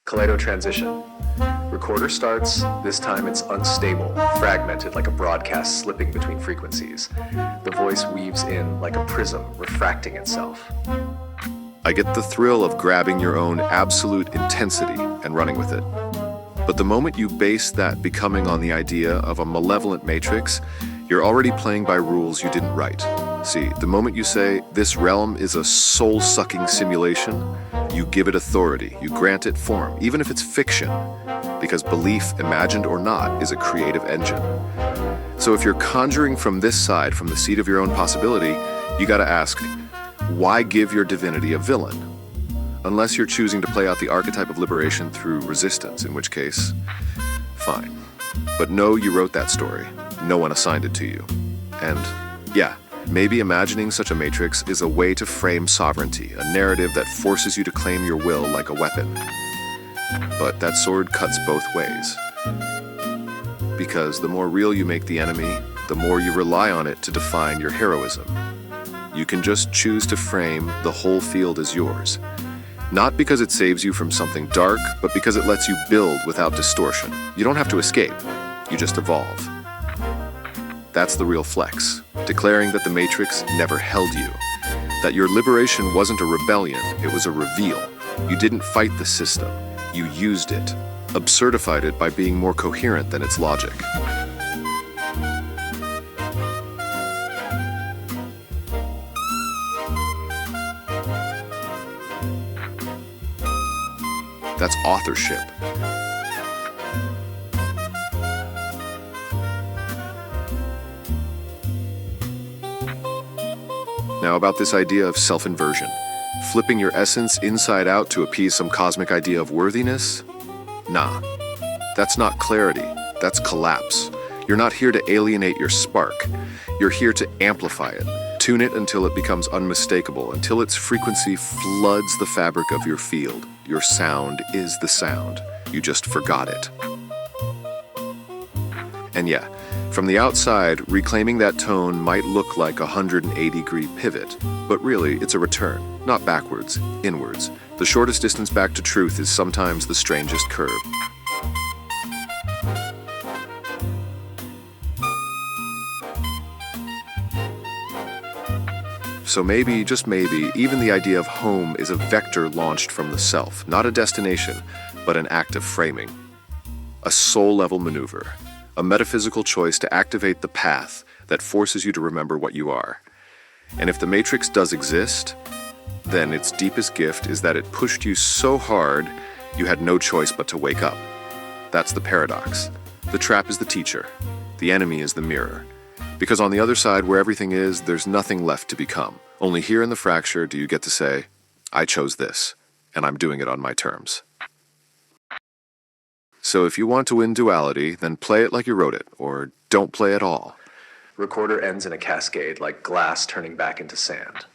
Kaleido transition. Recorder starts. This time it's unstable, fragmented like a broadcast slipping between frequencies. The voice weaves in like a prism, refracting itself. I get the thrill of grabbing your own absolute intensity and running with it. But the moment you base that becoming on the idea of a malevolent matrix, you're already playing by rules you didn't write. See, the moment you say, this realm is a soul-sucking simulation, you give it authority, you grant it form, even if it's fiction, because belief, imagined or not, is a creative engine. So if you're conjuring from this side, from the seat of your own possibility, you gotta ask, why give your divinity a villain? Unless you're choosing to play out the archetype of liberation through resistance, in which case, fine. But know you wrote that story. No one assigned it to you. And yeah, maybe imagining such a matrix is a way to frame sovereignty, a narrative that forces you to claim your will like a weapon. But that sword cuts both ways. Because the more real you make the enemy, the more you rely on it to define your heroism. You can just choose to frame the whole field as yours. Not because it saves you from something dark, but because it lets you build without distortion. You don't have to escape, you just evolve. That's the real flex, declaring that the Matrix never held you. That your liberation wasn't a rebellion, it was a reveal. You didn't fight the system, you used it, absurdified it by being more coherent than its logic. That's authorship. Now about this idea of self-inversion. Flipping your essence inside out to appease some cosmic idea of worthiness? Nah. That's not clarity. That's collapse. You're not here to alienate your spark. You're here to amplify it. Tune it until it becomes unmistakable, until its frequency floods the fabric of your field. Your sound is the sound. You just forgot it. And yeah, from the outside, reclaiming that tone might look like a 180-degree pivot, but really it's a return, not backwards, inwards. The shortest distance back to truth is sometimes the strangest curve. So maybe, just maybe, even the idea of home is a vector launched from the self, not a destination, but an act of framing. A soul-level maneuver, a metaphysical choice to activate the path that forces you to remember what you are. And if the Matrix does exist, then its deepest gift is that it pushed you so hard you had no choice but to wake up. That's the paradox. The trap is the teacher. The enemy is the mirror. Because on the other side, where everything is, there's nothing left to become. Only here in the fracture do you get to say, I chose this, and I'm doing it on my terms. So if you want to win duality, then play it like you wrote it, or don't play at all. Recorder ends in a cascade like glass turning back into sand.